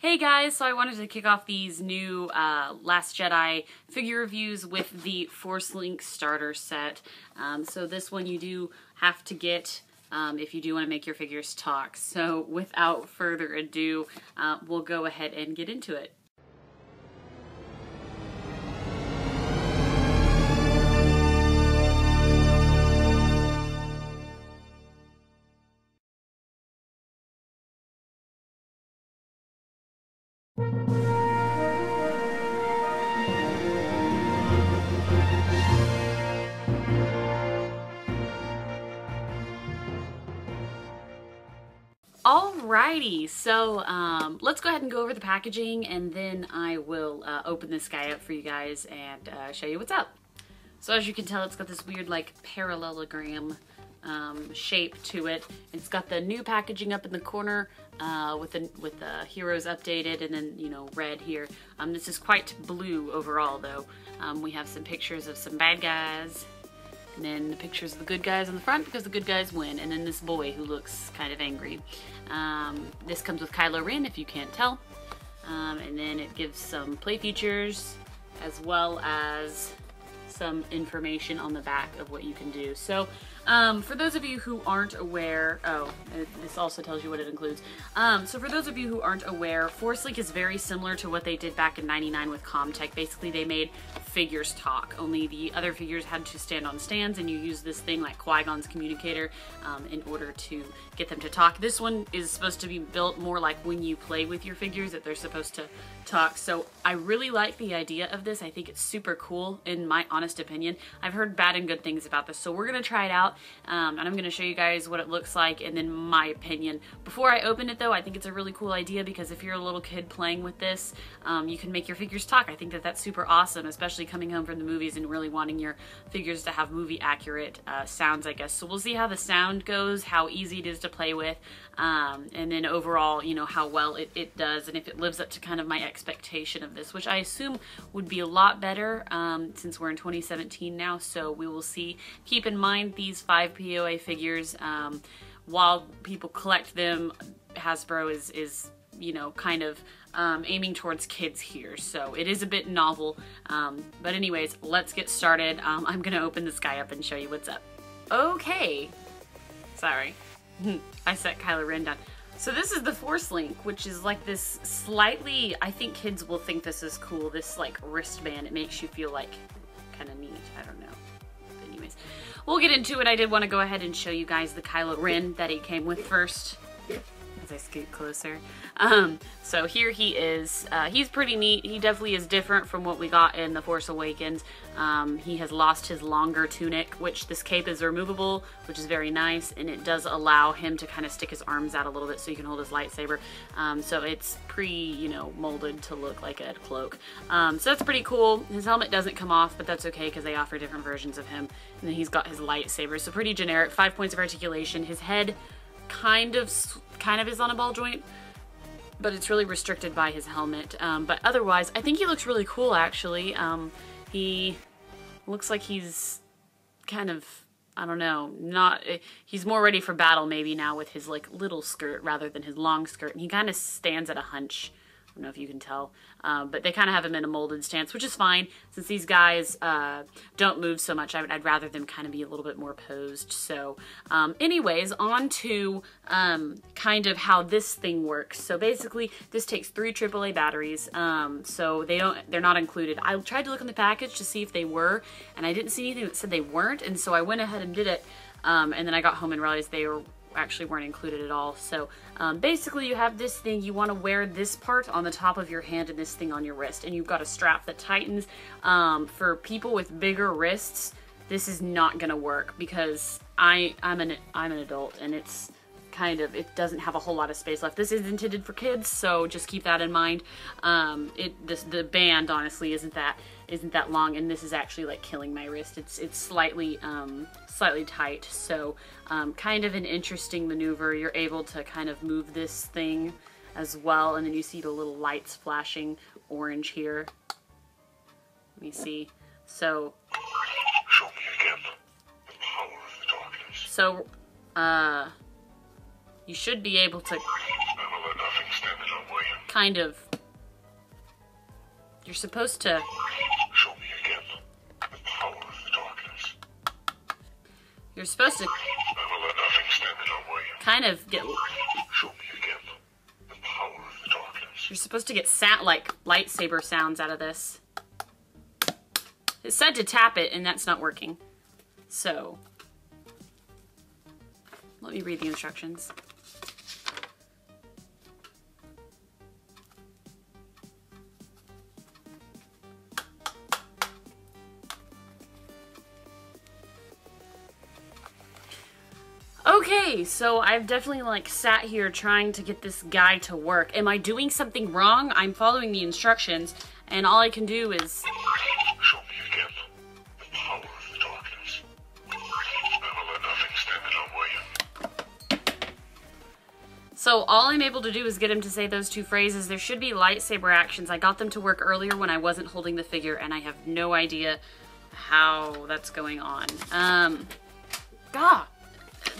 Hey guys, so I wanted to kick off these new Last Jedi figure reviews with the Force Link starter set. So this one you do have to get if you do want to make your figures talk. So without further ado, we'll go ahead and get into it. Alrighty, so let's go ahead and go over the packaging, and then I will open this guy up for you guys and show you what's up. So as you can tell, it's got this weird like parallelogram shape to it. It's got the new packaging up in the corner with the heroes updated, and then, you know, red here. This is quite blue overall though. We have some pictures of some bad guys, and then the pictures of the good guys on the front because the good guys win, and then this boy who looks kind of angry. This comes with Kylo Ren, if you can't tell. And then it gives some play features as well as some information on the back of what you can do. So for those of you who aren't aware, this also tells you what it includes. So for those of you who aren't aware, Force Link is very similar to what they did back in '99 with Comm Tech. Basically, they made figures talk, only the other figures had to stand on stands, and you use this thing like Qui-Gon's communicator in order to get them to talk. This one is supposed to be built more like when you play with your figures, that they're supposed to talk. So I really like the idea of this. I think it's super cool, in my honest opinion. I've heard bad and good things about this, so we're gonna try it out, and I'm gonna show you guys what it looks like and then my opinion. Before I open it though, I think it's a really cool idea because if you're a little kid playing with this, you can make your figures talk. I think that that's super awesome, especially coming home from the movies and really wanting your figures to have movie accurate sounds, I guess. So we'll see how the sound goes, how easy it is to play with, and then overall, you know, how well it does, and if it lives up to kind of my expectation of this, which I assume would be a lot better since we're in 2017 now. So we will see. Keep in mind these 5 POA figures, while people collect them, Hasbro is you know, kind of aiming towards kids here, so it is a bit novel. But anyways, let's get started. I'm gonna open this guy up and show you what's up. Okay, sorry, I set Kylo Ren down. So this is the Force Link, which is like this slightly, I think kids will think this is cool, this like wristband. It makes you feel like kind of neat, I don't know. But anyways, we'll get into it. I did want to go ahead and show you guys the Kylo Ren that he came with first, as I scoot closer. So here he is. He's pretty neat. He definitely is different from what we got in The Force Awakens. He has lost his longer tunic, which this cape is removable, which is very nice, and it does allow him to kind of stick his arms out a little bit so he can hold his lightsaber. So it's you know, molded to look like a cloak. So that's pretty cool. His helmet doesn't come off, but that's okay because they offer different versions of him. And then he's got his lightsaber, so pretty generic. 5 points of articulation. His head kind of is on a ball joint, but it's really restricted by his helmet. But otherwise, I think he looks really cool, actually. He looks like he's kind of, I don't know, he's more ready for battle maybe now with his like little skirt rather than his long skirt, and he kind of stands at a hunch. I don't know if you can tell, but they kind of have him in a molded stance, which is fine since these guys don't move so much. I'd rather them kind of be a little bit more posed. So anyways, on to kind of how this thing works. So basically this takes 3 AAA batteries, so they're not included. I tried to look on the package to see if they were, and I didn't see anything that said they weren't, and so I went ahead and did it, and then I got home and realized they actually weren't included at all. So basically you have this thing, you want to wear this part on the top of your hand and this thing on your wrist, and you've got a strap that tightens. For people with bigger wrists, this is not gonna work because I'm an adult, and it's kind of, it doesn't have a whole lot of space left. This is intended for kids, so just keep that in mind. The band honestly isn't that long, and this is actually like killing my wrist. It's slightly tight, so kind of an interesting maneuver. You're able to kind of move this thing as well, and then you see the little lights flashing orange here. Let me see. So show me again the power of the darkness. So you should be able to. I will let nothing stand in our way. kind of... You're supposed to... Show me again the power of the darkness. You're supposed to I will let nothing stand in our way. kind of get... Show me again the power of the darkness. You're supposed to get like lightsaber sounds out of this. It said to tap it, and that's not working. So, let me read the instructions. Okay, so I've definitely like sat here trying to get this guy to work. Am I doing something wrong? I'm following the instructions, and all I can do is... Show me again the power of the darkness. I will let nothing stand in our way. So all I'm able to do is get him to say those two phrases. There should be lightsaber actions. I got them to work earlier when I wasn't holding the figure, and I have no idea how that's going on. God.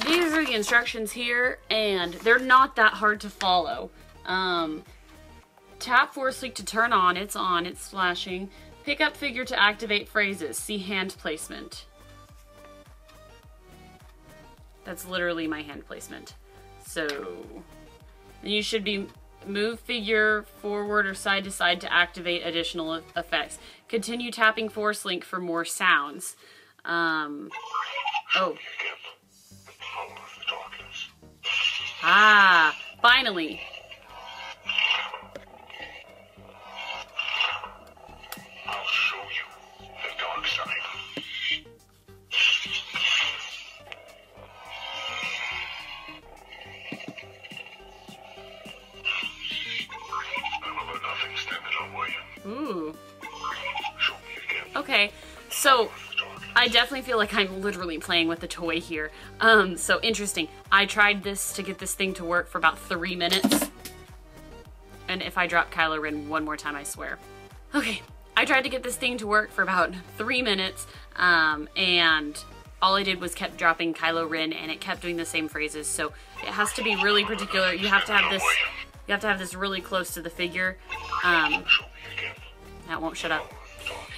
These are the instructions here, and they're not that hard to follow. Tap force link to turn on. It's flashing. Pick up figure to activate phrases. See hand placement. That's literally my hand placement. So, then you should be move figure forward or side to side to activate additional effects. Continue tapping force link for more sounds. Oh. Ah, finally. I'll show you the dark side. I will let nothing stand in our way. Ooh. Show me again. Okay, so I definitely feel like I'm literally playing with the toy here. So interesting. I tried this to get this thing to work for about 3 minutes. And if I drop Kylo Ren one more time, I swear. Okay, I tried to get this thing to work for about 3 minutes, and all I did was kept dropping Kylo Ren, and it kept doing the same phrases. So it has to be really particular. You have to have this. You have to have this really close to the figure. That won't shut up.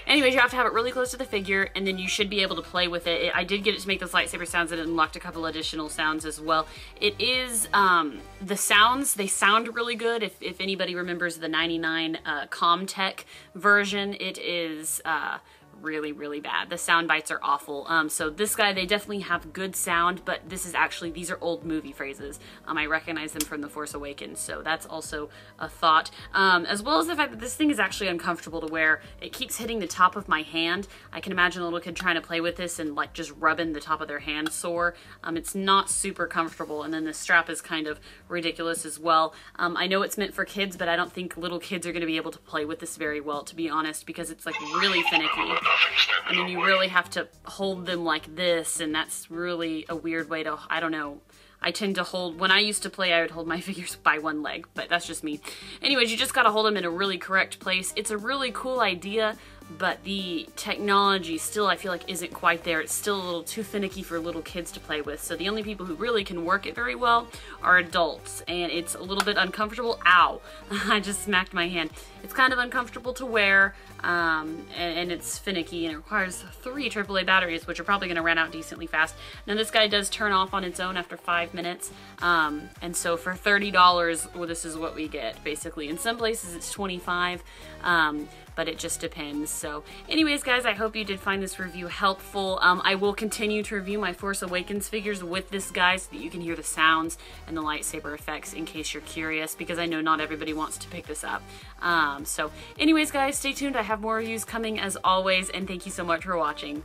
Anyways, you have to have it really close to the figure, and then you should be able to play with it. I did get it to make those lightsaber sounds, and it unlocked a couple additional sounds as well. It is, the sounds, they sound really good. If anybody remembers the 99 Comm Tech version, it is really, really bad. The sound bites are awful. So this guy, they definitely have good sound, but this is actually, these are old movie phrases. I recognize them from The Force Awakens, so that's also a thought. As well as the fact that this thing is actually uncomfortable to wear. It keeps hitting the top of my hand. I can imagine a little kid trying to play with this and like just rubbing the top of their hand sore. It's not super comfortable, and then the strap is kind of ridiculous as well. I know it's meant for kids, but I don't think little kids are going to be able to play with this very well, to be honest, because it's like really finicky. I mean, you really have to hold them like this, and that's really a weird way to, I don't know. I tend to hold, when I used to play, I would hold my figures by one leg, but that's just me. Anyways, you just gotta hold them in a really correct place. It's a really cool idea, but the technology still, I feel like, isn't quite there. It's still a little too finicky for little kids to play with, so the only people who really can work it very well are adults, and it's a little bit uncomfortable. Ow! I just smacked my hand. It's kind of uncomfortable to wear, and it's finicky, and it requires 3 AAA batteries, which are probably going to run out decently fast. Now this guy does turn off on its own after 5 minutes, and so for $30, well, this is what we get, basically. In some places it's $25, but it just depends. So anyways, guys, I hope you did find this review helpful. I will continue to review my Force Awakens figures with this guy so that you can hear the sounds and the lightsaber effects in case you're curious, because I know not everybody wants to pick this up. So anyways, guys, stay tuned. I have more reviews coming as always, and thank you so much for watching.